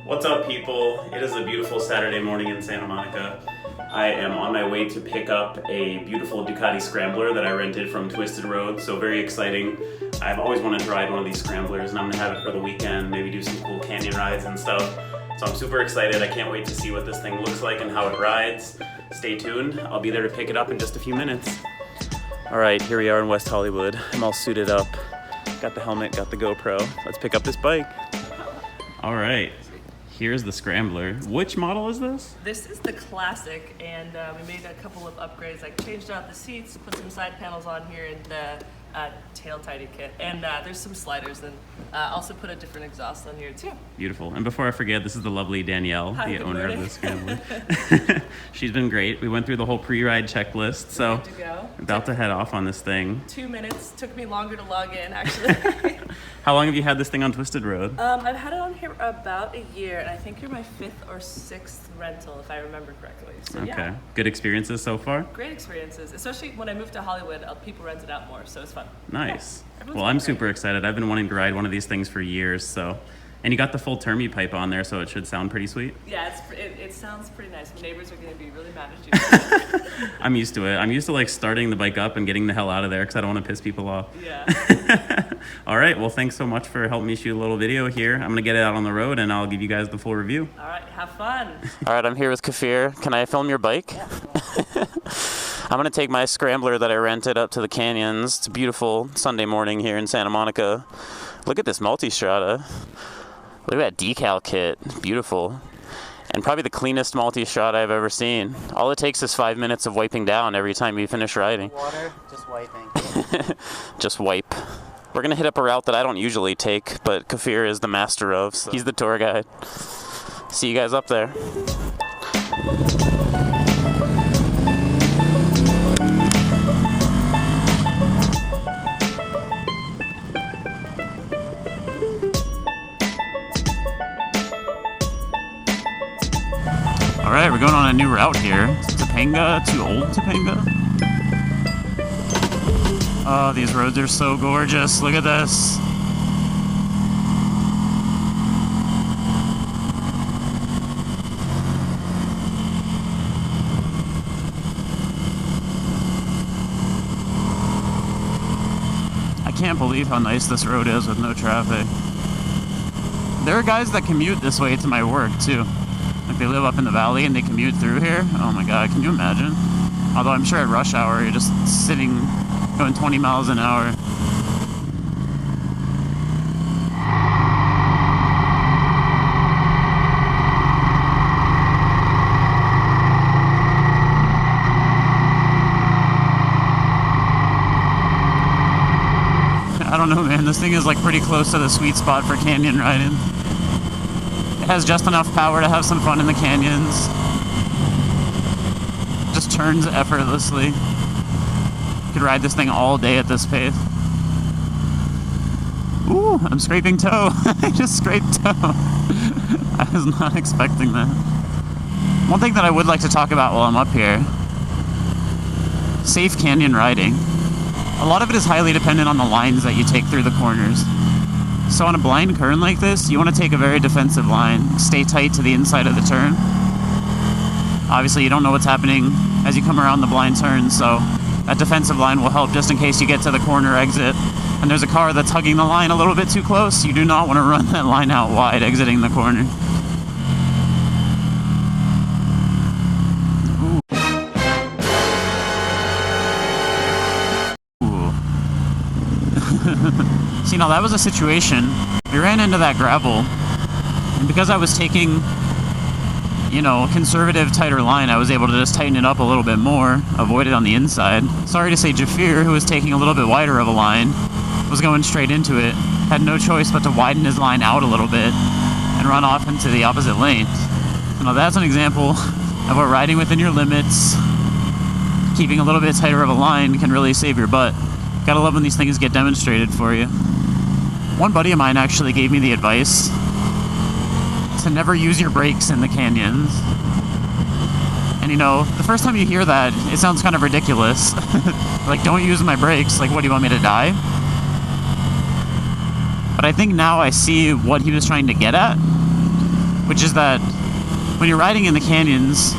What's up, people? It is a beautiful Saturday morning in Santa Monica. I am on my way to pick up a beautiful Ducati Scrambler that I rented from Twisted Road, so very exciting. I've always wanted to ride one of these Scramblers, and I'm gonna have it for the weekend, maybe do some cool canyon rides and stuff. So I'm super excited. I can't wait to see what this thing looks like and how it rides. Stay tuned. I'll be there to pick it up in just a few minutes. All right, here we are in West Hollywood. I'm all suited up. Got the helmet, got the GoPro. Let's pick up this bike. All right, here's the Scrambler. Which model is this? This is the classic, and we made a couple of upgrades, like changed out the seats, put some side panels on here, and the tail tidy kit. And there's some sliders, and also put a different exhaust on here too. Beautiful. And before I forget, this is the lovely Danielle, Hi, the owner morning. of the Scrambler. She's been great. We went through the whole pre-ride checklist, so Good to go. about to head off on this thing. 2 minutes. Took me longer to log in, actually. How long have you had this thing on Twisted Road? I've had it on here about a year, and I think you're my 5th or 6th rental, if I remember correctly. So, Okay. yeah. Good experiences so far? Great experiences, especially when I moved to Hollywood. People rent it out more, so it's fun. Nice. Yeah, Well, I'm everyone's been super excited. I've been wanting to ride one of these things for years, so. And you got the full Termi pipe on there, so it should sound pretty sweet. Yeah, it sounds pretty nice. My neighbors are going to be really mad at you. I'm used to it. I'm used to like starting the bike up and getting the hell out of there because I don't want to piss people off. Yeah. All right, well, thanks so much for helping me shoot a little video here. I'm gonna get it out on the road and I'll give you guys the full review. All right, have fun. All right, I'm here with Kafir. Can I film your bike? Yeah. I'm gonna take my Scrambler that I rented up to the canyons. It's a beautiful Sunday morning here in Santa Monica. Look at this multi-strata. Look at that decal kit, beautiful. And probably the cleanest multi-strata I've ever seen. All it takes is 5 minutes of wiping down every time you finish riding. Water, just wiping. Just wipe. We're gonna hit up a route that I don't usually take, but Kafir is the master of, so he's the tour guide. See you guys up there. All right, we're going on a new route here. Topanga to Old Topanga. Oh, these roads are so gorgeous. Look at this. I can't believe how nice this road is with no traffic. There are guys that commute this way to my work too. Like they live up in the valley and they commute through here. Oh my god, can you imagine? Although I'm sure at rush hour you're just sitting, going 20 miles an hour. I don't know, man, this thing is like pretty close to the sweet spot for canyon riding. It has just enough power to have some fun in the canyons. Just turns effortlessly. You could ride this thing all day at this pace. Ooh, I'm scraping toe. I just scraped toe. I was not expecting that. One thing that I would like to talk about while I'm up here. Safe canyon riding. A lot of it is highly dependent on the lines that you take through the corners. So on a blind turn like this, you want to take a very defensive line. Stay tight to the inside of the turn. Obviously, you don't know what's happening as you come around the blind turn, so that defensive line will help just in case you get to the corner exit and there's a car that's hugging the line a little bit too close. You do not want to run that line out wide exiting the corner. See, now that was a situation. We ran into that gravel, and because I was taking, you know, conservative, tighter line, I was able to just tighten it up a little bit more, avoid it on the inside. Sorry to say, Jafir, who was taking a little bit wider of a line, was going straight into it, had no choice but to widen his line out a little bit and run off into the opposite lane. Now that's an example of what riding within your limits, keeping a little bit tighter of a line can really save your butt. Gotta love when these things get demonstrated for you. One buddy of mine actually gave me the advice to never use your brakes in the canyons. And you know, the first time you hear that, it sounds kind of ridiculous. Like, don't use my brakes. Like, what, do you want me to die? But I think now I see what he was trying to get at. which is that when you're riding in the canyons,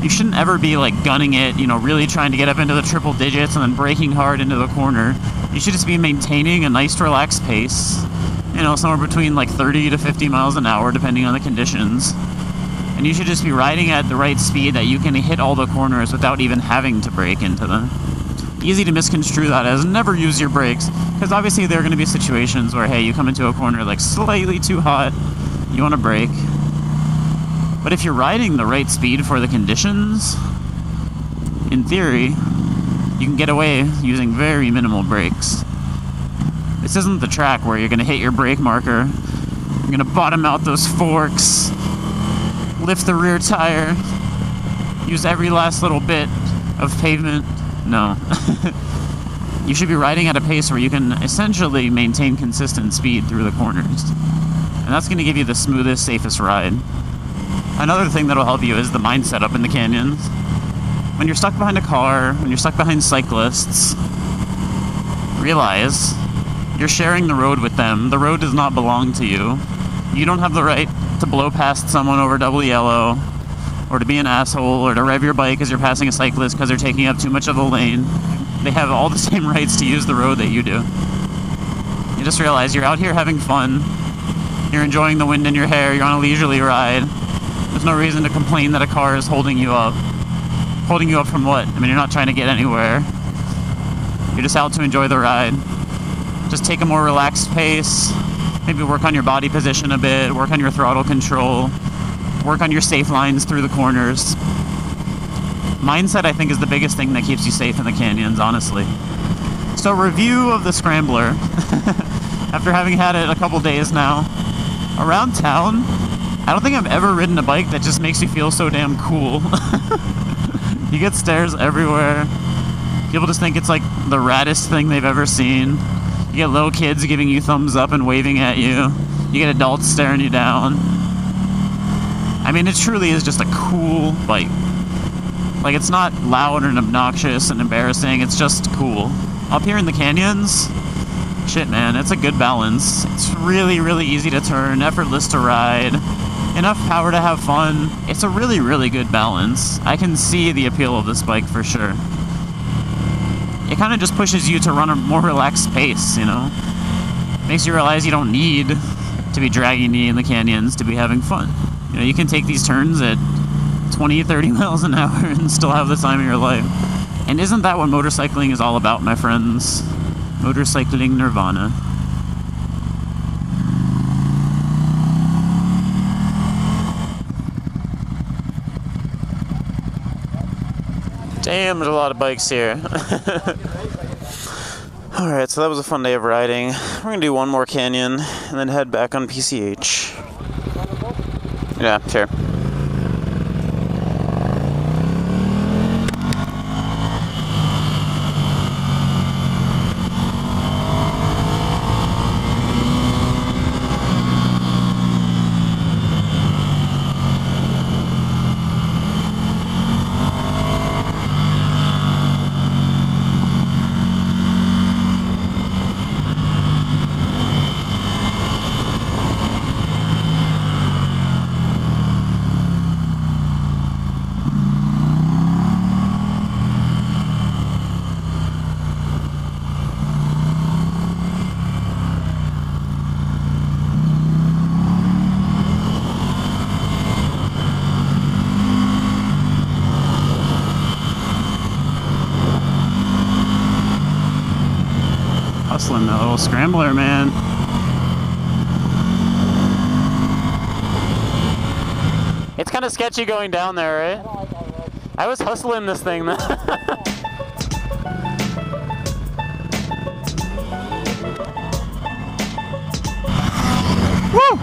you shouldn't ever be like gunning it, you know, really trying to get up into the triple digits and then braking hard into the corner. You should just be maintaining a nice relaxed pace, you know, somewhere between like 30 to 50 miles an hour depending on the conditions. And you should just be riding at the right speed that you can hit all the corners without even having to brake into them. Easy to misconstrue that as never use your brakes, because obviously there are going to be situations where, hey, you come into a corner like slightly too hot, you want to brake. But if you're riding the right speed for the conditions, in theory, you can get away using very minimal brakes. This isn't the track where you're going to hit your brake marker, you're going to bottom out those forks, lift the rear tire, use every last little bit of pavement. No. You should be riding at a pace where you can essentially maintain consistent speed through the corners. And that's going to give you the smoothest, safest ride. Another thing that'll help you is the mindset up in the canyons. When you're stuck behind a car, when you're stuck behind cyclists, realize you're sharing the road with them. The road does not belong to you. You don't have the right to blow past someone over double yellow, or to be an asshole, or to rev your bike as you're passing a cyclist because they're taking up too much of the lane. They have all the same rights to use the road that you do. You just realize you're out here having fun. You're enjoying the wind in your hair. You're on a leisurely ride. There's no reason to complain that a car is holding you up. Holding you up from what? I mean, you're not trying to get anywhere. You're just out to enjoy the ride. Just take a more relaxed pace. Maybe work on your body position a bit. Work on your throttle control. Work on your safe lines through the corners. Mindset, I think, is the biggest thing that keeps you safe in the canyons, honestly. So, review of the Scrambler. After having had it a couple days now. Around town, I don't think I've ever ridden a bike that just makes you feel so damn cool. You get stares everywhere. People just think it's like the raddest thing they've ever seen. You get little kids giving you thumbs up and waving at you. You get adults staring you down. I mean, it truly is just a cool bike. Like, it's not loud and obnoxious and embarrassing, it's just cool. Up here in the canyons, shit, man, it's a good balance. It's really, really easy to turn, effortless to ride, enough power to have fun. It's a really, really good balance. I can see the appeal of this bike for sure. It kind of just pushes you to run a more relaxed pace, you know? Makes you realize you don't need to be dragging me in the canyons to be having fun. You know, you can take these turns at 20, 30 miles an hour and still have the time of your life. And isn't that what motorcycling is all about, my friends? Motorcycling nirvana. Damn, there's a lot of bikes here. Alright, so that was a fun day of riding. We're gonna do one more canyon and then head back on PCH. Yeah, sure. Hustling that little Scrambler, man. It's kind of sketchy going down there, right? I don't like that road. I was hustling this thing, man. Woo!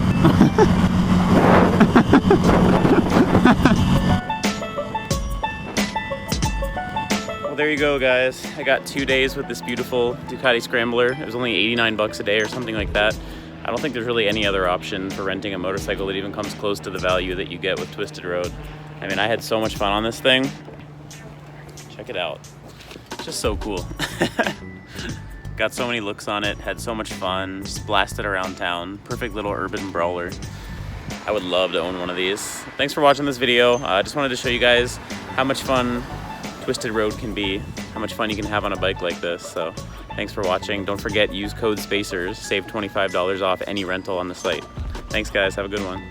Well, there you go, guys. I got 2 days with this beautiful Ducati Scrambler. It was only 89 bucks a day or something like that. I don't think there's really any other option for renting a motorcycle that even comes close to the value that you get with Twisted Road. I mean, I had so much fun on this thing. Check it out. Just so cool. Got so many looks on it, had so much fun, just blasted around town. Perfect little urban brawler. I would love to own one of these. Thanks for watching this video. I just wanted to show you guys how much fun Twisted Road can be, how much fun you can have on a bike like this. So thanks for watching. Don't forget, use code SPACERS, save $25 off any rental on the site. Thanks guys, have a good one.